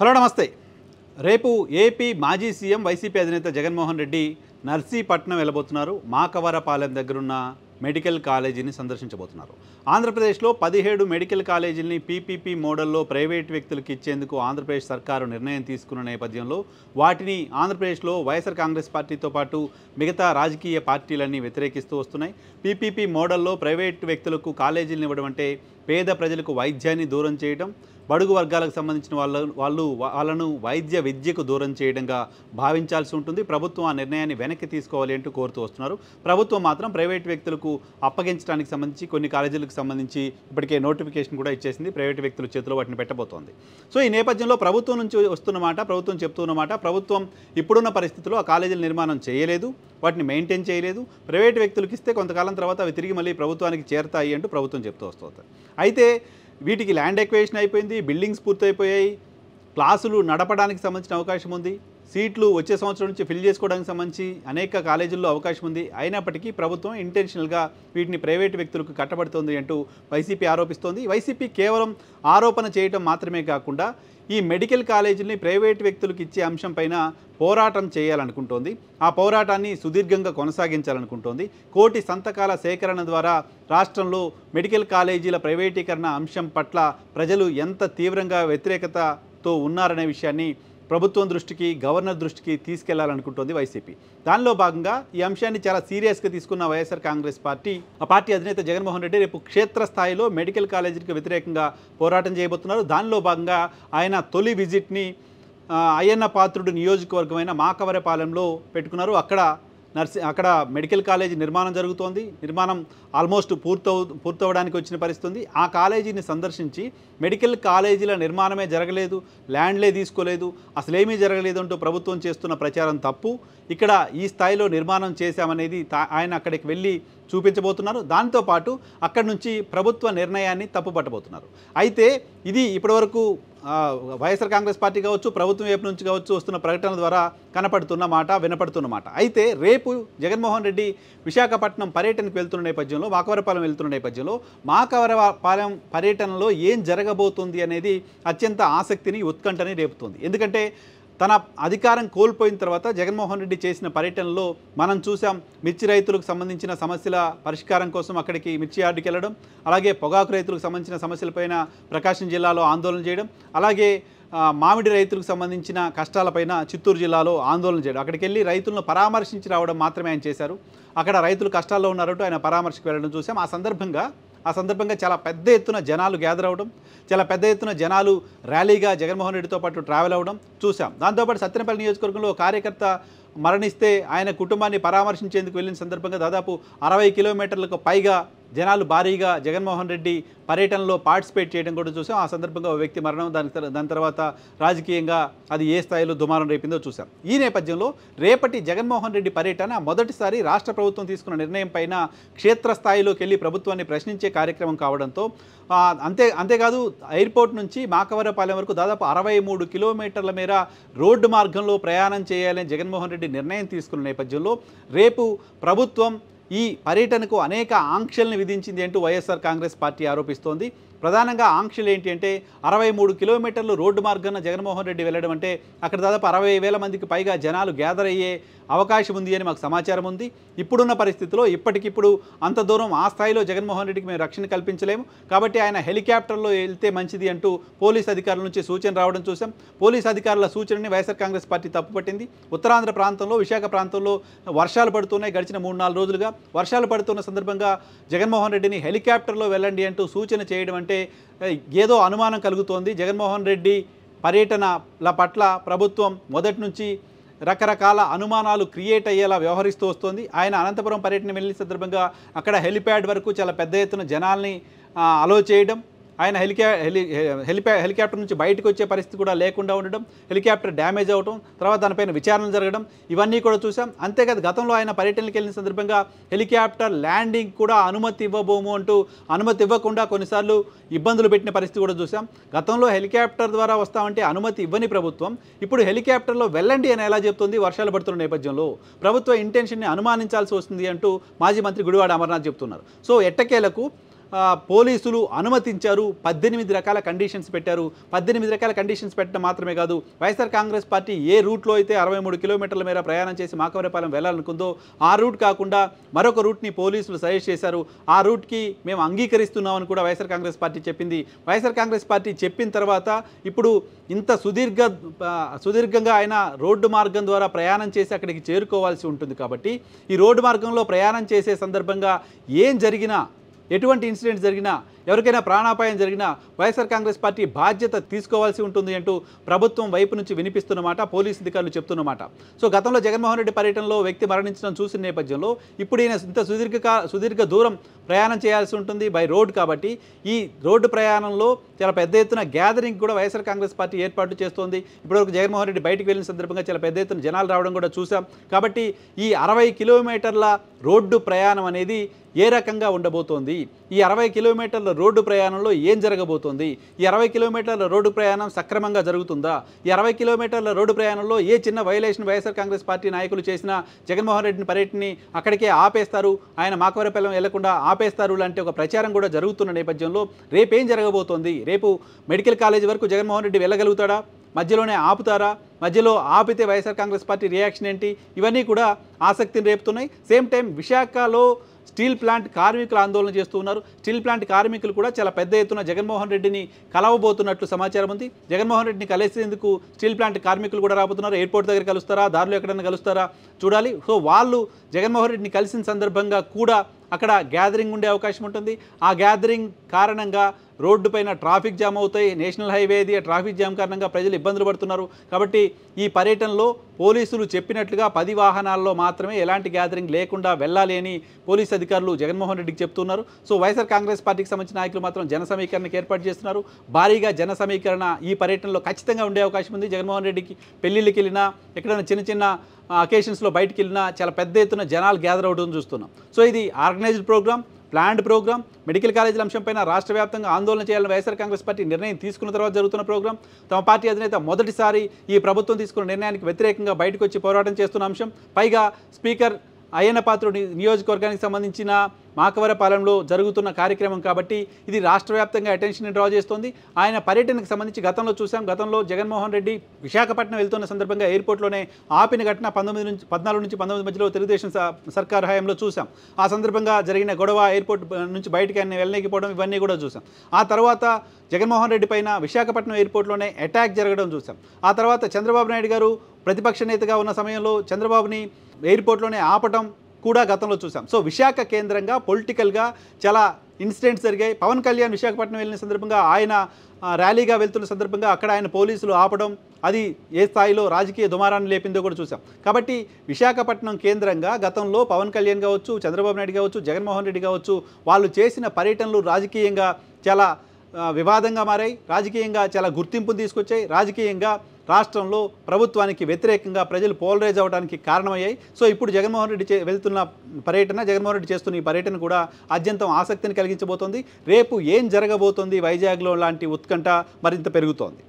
Hello నమస్తే. రేపు AP మాజీ సీఎం వైసీపీ అధినేత జగన్మోహన్ రెడ్డి నర్సీపట్నం వెళ్ళబోతున్నారు. మాకవరపాలెం దగ్గరున్న మెడికల్ కాలేజీని సందర్శించబోతున్నారు. ఆంధ్రప్రదేశ్లో 17 మెడికల్ కాలేజీలని పీపీపీ మోడల్లో ప్రైవేట్ వ్యక్తులకు ఇచ్చేందుకు ఆంధ్రప్రదేశ్ సర్కారు నిర్ణయం తీసుకున్న నేపథ్యంలో వాటిని ఆంధ్రప్రదేశ్లో వైఎస్ఆర్ కాంగ్రెస్ పార్టీతో పాటు మిగతా రాజకీయ పార్టీలన్నీ వ్యతిరేకిస్తూ వస్తున్నాయి. పీపీపీ మోడల్లో ప్రైవేట్ వ్యక్తులకు కాలేజీలను ఇవ్వడం అంటే పేద ప్రజలకు వైద్యాన్ని దూరం చేయడం, బడుగు వర్గాలకు సంబంధించిన వాళ్ళను వైద్య విద్యకు దూరం చేయడంగా భావించాల్సి ఉంటుంది. ప్రభుత్వం ఆ నిర్ణయాన్ని వెనక్కి తీసుకోవాలి అంటూ కోరుతూ వస్తున్నారు. ప్రభుత్వం మాత్రం ప్రైవేట్ వ్యక్తులకు అప్పగించడానికి సంబంధించి కొన్ని కాలేజీలకు సంబంధించి ఇప్పటికే నోటిఫికేషన్ కూడా ఇచ్చేసింది. ప్రైవేట్ వ్యక్తుల చేతిలో వాటిని పెట్టబోతోంది. సో ఈ నేపథ్యంలో ప్రభుత్వం నుంచి వస్తున్నమాట, ప్రభుత్వం చెప్తున్నమాట, ప్రభుత్వం ఇప్పుడున్న పరిస్థితుల్లో ఆ కాలేజీల నిర్మాణం చేయలేదు, వాటిని మెయింటైన్ చేయలేదు. ప్రైవేట్ వ్యక్తులకు ఇస్తే కొంతకాలం తర్వాత అవి తిరిగి మళ్ళీ ప్రభుత్వానికి చేరతాయి అంటూ ప్రభుత్వం చెప్తూ వస్తుంది. అయితే వీటికి ల్యాండ్ ఎక్వేషన్ అయిపోయింది, బిల్డింగ్స్ పూర్తయిపోయాయి, క్లాసులు నడపడానికి సంబంధించిన అవకాశం ఉంది, సీట్లు వచ్చే సంవత్సరం నుంచి ఫిల్ చేసుకోవడానికి సంబంధించి అనేక కాలేజీల్లో అవకాశం ఉంది. అయినప్పటికీ ప్రభుత్వం ఇంటెన్షనల్గా వీటిని ప్రైవేటు వ్యక్తులకు కట్టబడుతోంది అంటూ వైసీపీ ఆరోపిస్తోంది. వైసీపీ కేవలం ఆరోపణ చేయటం మాత్రమే కాకుండా ఈ మెడికల్ కాలేజీని ప్రైవేటు వ్యక్తులకు ఇచ్చే అంశం పైన పోరాటం చేయాలనుకుంటోంది. ఆ పోరాటాన్ని సుదీర్ఘంగా కొనసాగించాలనుకుంటోంది. 1 కోటి సంతకాల సేకరణ ద్వారా రాష్ట్రంలో మెడికల్ కాలేజీల ప్రైవేటీకరణ అంశం పట్ల ప్రజలు ఎంత తీవ్రంగా వ్యతిరేకతతో ఉన్నారనే విషయాన్ని ప్రభుత్వం దృష్టికి, గవర్నర్ దృష్టికి తీసుకెళ్లాలనుకుంటోంది వైసీపీ. దానిలో భాగంగా ఈ అంశాన్ని చాలా సీరియస్గా తీసుకున్న వైఎస్ఆర్ కాంగ్రెస్ పార్టీ, ఆ పార్టీ అధినేత జగన్మోహన్ రెడ్డి రేపు క్షేత్రస్థాయిలో మెడికల్ కాలేజీకి వ్యతిరేకంగా పోరాటం చేయబోతున్నారు. దానిలో భాగంగా ఆయన తొలి విజిట్ని అయ్యన్న పాత్రుడు నియోజకవర్గమైన మాకవరపాలెంలో పెట్టుకున్నారు. అక్కడ మెడికల్ కాలేజీ నిర్మాణం జరుగుతోంది. నిర్మాణం ఆల్మోస్ట్ పూర్తవడానికి వచ్చిన పరిస్థితి ఉంది. ఆ కాలేజీని సందర్శించి మెడికల్ కాలేజీల నిర్మాణమే జరగలేదు, ల్యాండ్లే తీసుకోలేదు, అసలేమీ జరగలేదు అంటూ ప్రభుత్వం చేస్తున్న ప్రచారం తప్పు. ఇక్కడ ఈ స్థాయిలో నిర్మాణం చేశామనేది ఆయన అక్కడికి వెళ్ళి చూపించబోతున్నారు. దాంతోపాటు అక్కడి నుంచి ప్రభుత్వ నిర్ణయాన్ని తప్పుపట్టబోతున్నారు. అయితే ఇది ఇప్పటివరకు వైఎస్ఆర్ కాంగ్రెస్ పార్టీ కావచ్చు, ప్రభుత్వం వైపు నుంచి కావచ్చు వస్తున్న ప్రకటనల ద్వారా కనపడుతున్న మాట, వినపడుతున్న మాట. అయితే రేపు జగన్మోహన్ రెడ్డి విశాఖపట్నం పర్యటనకు వెళ్తున్న నేపథ్యంలో, మాకవరపాలెం వెళ్తున్న నేపథ్యంలో మాకవరపాలెం పర్యటనలో ఏం జరగబోతుంది అనేది అత్యంత ఆసక్తిని, ఉత్కంఠని రేపుతుంది. ఎందుకంటే తన అధికారం కోల్పోయిన తర్వాత జగన్మోహన్ రెడ్డి చేసిన పర్యటనలో మనం చూసాం. మిర్చి రైతులకు సంబంధించిన సమస్యల పరిష్కారం కోసం అక్కడికి మిర్చి యార్డుకి వెళ్ళడం, అలాగే పొగాకు రైతులకు సంబంధించిన సమస్యలపైన ప్రకాశం జిల్లాలో ఆందోళన చేయడం, అలాగే మామిడి రైతులకు సంబంధించిన కష్టాలపైన చిత్తూరు జిల్లాలో ఆందోళన చేయడం, అక్కడికి వెళ్ళి రైతులను పరామర్శించి రావడం మాత్రమే ఆయన చేశారు. అక్కడ రైతులు కష్టాల్లో ఉన్నారంటూ ఆయన పరామర్శకు వెళ్ళడం చూసాం. ఆ సందర్భంగా చాలా పెద్ద ఎత్తున జనాలు గ్యాదర్ అవ్వడం, చాలా పెద్ద ఎత్తున జనాలు ర్యాలీగా జగన్మోహన్ రెడ్డితో పాటు ట్రావెల్ అవ్వడం చూసాం. దాంతోపాటు సత్తెనపల్లి నియోజకవర్గంలో కార్యకర్త మరణిస్తే ఆయన కుటుంబాన్ని పరామర్శించేందుకు వెళ్ళిన సందర్భంగా దాదాపు 60 కిలోమీటర్లకు పైగా జనాలు భారీగా జగన్మోహన్ రెడ్డి పర్యటనలో పార్టిసిపేట్ చేయడం కూడా చూసాం. ఆ సందర్భంగా ఒక వ్యక్తి మరణం, దాని తర్వాత రాజకీయంగా అది ఏ స్థాయిలో దుమారం రేపిందో చూసాం. ఈ నేపథ్యంలో రేపటి జగన్మోహన్ రెడ్డి పర్యటన మొదటిసారి రాష్ట్ర ప్రభుత్వం తీసుకున్న నిర్ణయం పైన క్షేత్రస్థాయిలోకి వెళ్ళి ప్రభుత్వాన్ని ప్రశ్నించే కార్యక్రమం కావడంతో అంతేకాదు ఎయిర్పోర్ట్ నుంచి మాకవరపాలెం వరకు దాదాపు 63 కిలోమీటర్ల మేర రోడ్డు మార్గంలో ప్రయాణం చేయాలని జగన్మోహన్ రెడ్డి నిర్ణయం తీసుకున్న నేపథ్యంలో రేపు ప్రభుత్వం ఈ పర్యటనకు అనేక ఆంక్షల్ని విధించింది అంటూ వైఎస్ఆర్ కాంగ్రెస్ పార్టీ ఆరోపిస్తోంది. ప్రధానంగా ఆంక్షలు ఏంటి అంటే 63 కిలోమీటర్లు రోడ్డు మార్గాన జగన్మోహన్ రెడ్డి వెళ్ళడం అంటే అక్కడ దాదాపు 60,000 మందికి పైగా జనాలు గ్యాదర్ అయ్యే అవకాశం ఉంది అని మాకు సమాచారం ఉంది. ఇప్పుడున్న పరిస్థితిలో ఇప్పటికిప్పుడు అంత దూరం ఆ స్థాయిలో జగన్మోహన్ రెడ్డికి మేము రక్షణ కల్పించలేము, కాబట్టి ఆయన హెలికాప్టర్లో వెళ్తే మంచిది అంటూ పోలీస్ అధికారుల నుంచి సూచన రావడం చూసాం. పోలీస్ అధికారుల సూచనని వైఎస్ఆర్ కాంగ్రెస్ పార్టీ తప్పుపట్టింది. ఉత్తరాంధ్ర ప్రాంతంలో, విశాఖ ప్రాంతంలో వర్షాలు పడుతున్నాయి. గడిచిన 3-4 రోజులుగా వర్షాలు పడుతున్న సందర్భంగా జగన్మోహన్ రెడ్డిని హెలికాప్టర్లో వెళ్ళండి అంటూ సూచన చేయడం అంటే ఏదో అనుమానం కలుగుతోంది. జగన్మోహన్ రెడ్డి పర్యటనల పట్ల ప్రభుత్వం మొదటి నుంచి రకరకాల అనుమానాలు క్రియేట్ అయ్యేలా వ్యవహరిస్తూ వస్తోంది. ఆయన అనంతపురం పర్యటన వెళ్ళిన సందర్భంగా అక్కడ హెలిప్యాడ్ వరకు చాలా పెద్ద ఎత్తున జనాల్ని అలో చేయడం, ఆయన హెలికాప్టర్ నుంచి బయటకు వచ్చే పరిస్థితి కూడా లేకుండా ఉండడం, హెలికాప్టర్ డ్యామేజ్ అవ్వడం, తర్వాత దానిపైన విచారణ జరగడం, ఇవన్నీ కూడా చూసాం. అంతేకాదు గతంలో ఆయన పర్యటనకి వెళ్ళిన సందర్భంగా హెలికాప్టర్ ల్యాండింగ్ కూడా అనుమతి ఇవ్వబోము అంటూ అనుమతి ఇవ్వకుండా కొన్నిసార్లు ఇబ్బందులు పెట్టిన పరిస్థితి కూడా చూసాం. గతంలో హెలికాప్టర్ ద్వారా వస్తామంటే అనుమతి ఇవ్వని ప్రభుత్వం ఇప్పుడు హెలికాప్టర్లో వెళ్ళండి అని ఎలా చెప్తుంది? వర్షాలు పడుతున్న నేపథ్యంలో ప్రభుత్వ ఇంటెన్షన్ని అనుమానించాల్సి వస్తుంది అంటూ మాజీ మంత్రి గుడివాడ అమర్నాథ్ చెప్తున్నారు. సో ఎట్టకేలకు పోలీసులు అనుమతించారు, 18 రకాల కండిషన్స్ పెట్టారు. 18 రకాల కండిషన్స్ పెట్టడం మాత్రమే కాదు, వైఎస్ఆర్ కాంగ్రెస్ పార్టీ ఏ రూట్లో అయితే 63 కిలోమీటర్ల మేర ప్రయాణం చేసి మాకవరపాలెం వెళ్ళాలనుకుందో ఆ రూట్ కాకుండా మరొక రూట్ని పోలీసులు సజెస్ట్ చేశారు. ఆ రూట్కి మేము అంగీకరిస్తున్నామని కూడా వైఎస్ఆర్ కాంగ్రెస్ పార్టీ చెప్పింది. వైఎస్ఆర్ కాంగ్రెస్ పార్టీ చెప్పిన తర్వాత ఇప్పుడు ఇంత సుదీర్ఘంగా ఆయన రోడ్డు మార్గం ద్వారా ప్రయాణం చేసి అక్కడికి చేరుకోవాల్సి ఉంటుంది. కాబట్టి ఈ రోడ్డు మార్గంలో ప్రయాణం చేసే సందర్భంగా ఏం జరిగినా, ఎటువంటి ఇన్సిడెంట్ జరిగినా, ఎవరికైనా ప్రాణాపాయం జరిగినా వైఎస్ఆర్ కాంగ్రెస్ పార్టీ బాధ్యత తీసుకోవాల్సి ఉంటుంది అంటూ ప్రభుత్వం వైపు నుంచి వినిపిస్తున్నమాట, పోలీసు అధికారులు చెప్తున్నమాట. సో గతంలో జగన్మోహన్ రెడ్డి పర్యటనలో వ్యక్తి మరణించడం చూసిన నేపథ్యంలో ఇప్పుడు ఈయన ఇంత సుదీర్ఘ దూరం ప్రయాణం చేయాల్సి ఉంటుంది బై రోడ్. కాబట్టి ఈ రోడ్డు ప్రయాణంలో చాలా పెద్ద ఎత్తున గ్యాదరింగ్ కూడా వైఎస్ఆర్ కాంగ్రెస్ పార్టీ ఏర్పాటు చేస్తోంది. ఇప్పటివరకు జగన్మోహన్ రెడ్డి బయటికి వెళ్ళిన సందర్భంగా చాలా పెద్ద ఎత్తున జనాలు రావడం కూడా చూసాం. కాబట్టి ఈ 60 కిలోమీటర్ల రోడ్డు ప్రయాణం అనేది ఏ రకంగా ఉండబోతోంది, ఈ 60 కిలోమీటర్ల రోడ్డు ప్రయాణంలో ఏం జరగబోతోంది, ఈ 60 కిలోమీటర్ల రోడ్డు ప్రయాణం సక్రమంగా జరుగుతుందా, ఈ 60 కిలోమీటర్ల రోడ్డు ప్రయాణంలో ఏ చిన్న వైలేషన్ వైఎస్ఆర్ కాంగ్రెస్ పార్టీ నాయకులు చేసినా జగన్మోహన్ రెడ్డిని పర్యటనని అక్కడికే ఆపేస్తారు, ఆయన మాకవరపాలెం వెళ్లకుండా ఆపేస్తారు లాంటి ఒక ప్రచారం కూడా జరుగుతున్న నేపథ్యంలో రేపేం జరగబోతోంది, రేపు మెడికల్ కాలేజీ వరకు జగన్మోహన్ రెడ్డి వెళ్ళగలుగుతాడా, మధ్యలోనే ఆపుతారా, మధ్యలో ఆపితే వైఎస్ఆర్ కాంగ్రెస్ పార్టీ రియాక్షన్ ఏంటి, ఇవన్నీ కూడా ఆసక్తిని రేపుతున్నాయి. సేమ్ టైం విశాఖలో స్టీల్ ప్లాంట్ కార్మికులు ఆందోళన చేస్తూ ఉన్నారు. స్టీల్ ప్లాంట్ కార్మికులు కూడా చాలా పెద్ద ఎత్తున జగన్మోహన్ రెడ్డిని కలవబోతున్నట్లు సమాచారం ఉంది. జగన్మోహన్ రెడ్డిని కలిసేందుకు స్టీల్ ప్లాంట్ కార్మికులు కూడా రాబోతున్నారు. ఎయిర్పోర్ట్ దగ్గర కలుస్తారా, దారిలో ఎక్కడైనా కలుస్తారా చూడాలి. సో వాళ్ళు జగన్మోహన్ రెడ్డిని కలిసిన సందర్భంగా కూడా అక్కడ గ్యాదరింగ్ ఉండే అవకాశం ఉంటుంది. ఆ గ్యాదరింగ్ కారణంగా రోడ్డు పైన ట్రాఫిక్ జామ్ అవుతాయి. నేషనల్ హైవే ఇది, ట్రాఫిక్ జామ్ కారణంగా ప్రజలు ఇబ్బందులు పడుతున్నారు. కాబట్టి ఈ పర్యటనలో పోలీసులు చెప్పినట్లుగా 10 వాహనాల్లో మాత్రమే ఎలాంటి గ్యాదరింగ్ లేకుండా వెళ్ళాలి అని పోలీసు అధికారులు జగన్మోహన్ రెడ్డికి చెప్తున్నారు. సో వైఎస్ఆర్ కాంగ్రెస్ పార్టీకి సంబంధించిన నాయకులు మాత్రం జన సమీకరణకు ఏర్పాటు చేస్తున్నారు. భారీగా జన సమీకరణ ఈ పర్యటనలో ఖచ్చితంగా ఉండే అవకాశం ఉంది. జగన్మోహన్ రెడ్డికి పెళ్లిళ్ళకి వెళ్ళినా, ఎక్కడైనా చిన్న అకేషన్స్లో బయటికి వెళ్ళినా చాలా పెద్ద ఎత్తున జనాలు గ్యాదర్ అవడం చూస్తున్నాం. సో ఇది organised programme, planned programme. Medical కాలేజీల అంశంపైన రాష్ట్ర వ్యాప్తంగా ఆందోళన చేయాలని వైఎస్ఆర్ కాంగ్రెస్ పార్టీ నిర్ణయం తీసుకున్న తర్వాత జరుగుతున్న ప్రోగ్రామ్. తమ పార్టీ అధినేత మొదటిసారి ఈ ప్రభుత్వం తీసుకున్న నిర్ణయానికి వ్యతిరేకంగా బయటకు వచ్చి పోరాటం చేస్తున్న అంశం. పైగా స్పీకర్ అయ్యన్న పాత్రుడి నియోజకవర్గానికి సంబంధించిన మాకవరపాలెంలో జరుగుతున్న కార్యక్రమం కాబట్టి ఇది రాష్ట్ర వ్యాప్తంగా అటెన్షన్ డ్రా చేస్తోంది. ఆయన పర్యటనకు సంబంధించి గతంలో చూసాం. గతంలో జగన్మోహన్ రెడ్డి విశాఖపట్నం వెళ్తున్న సందర్భంగా ఎయిర్పోర్ట్లోనే ఆపిన ఘటన 14 నుంచి 19 మధ్యలో తెలుగుదేశం సర్కార్ హయాంలో చూసాం. ఆ సందర్భంగా జరిగిన గొడవ, ఎయిర్పోర్ట్ నుంచి బయటికి ఆయన వెళ్ళలేకపోవడం, ఇవన్నీ కూడా చూసాం. ఆ తర్వాత జగన్మోహన్ రెడ్డి పైన విశాఖపట్నం ఎయిర్పోర్ట్లోనే అటాక్ జరగడం చూసాం. ఆ తర్వాత చంద్రబాబు నాయుడు గారు ప్రతిపక్ష నేతగా ఉన్న సమయంలో చంద్రబాబుని ఎయిర్పోర్ట్లోనే ఆపటం కూడా గతంలో చూసాం. సో విశాఖ కేంద్రంగా పొలిటికల్గా చాలా ఇన్సిడెంట్స్ జరిగాయి. పవన్ కళ్యాణ్ విశాఖపట్నం వెళ్ళిన సందర్భంగా, ఆయన ర్యాలీగా వెళ్తున్న సందర్భంగా అక్కడ ఆయన పోలీసులు ఆపడం, అది ఏ స్థాయిలో రాజకీయ దుమారాన్ని లేపిందో కూడా చూసాం. కాబట్టి విశాఖపట్నం కేంద్రంగా గతంలో పవన్ కళ్యాణ్ కావచ్చు, చంద్రబాబు నాయుడు కావచ్చు, జగన్మోహన్ రెడ్డి కావచ్చు, వాళ్ళు చేసిన పర్యటనలు రాజకీయంగా చాలా వివాదంగా మారాయి, రాజకీయంగా చాలా గుర్తింపును తీసుకొచ్చాయి, రాజకీయంగా రాష్ట్రంలో ప్రభుత్వానికి వ్యతిరేకంగా ప్రజలు పోలరైజ్ అవ్వడానికి కారణమయ్యాయి. సో ఇప్పుడు జగన్మోహన్ రెడ్డి జగన్మోహన్ రెడ్డి చేస్తున్న ఈ పర్యటన కూడా అత్యంత ఆసక్తిని కలిగించబోతోంది. రేపు ఏం జరగబోతోంది వైజాగ్లో లాంటి ఉత్కంఠ మరింత పెరుగుతోంది.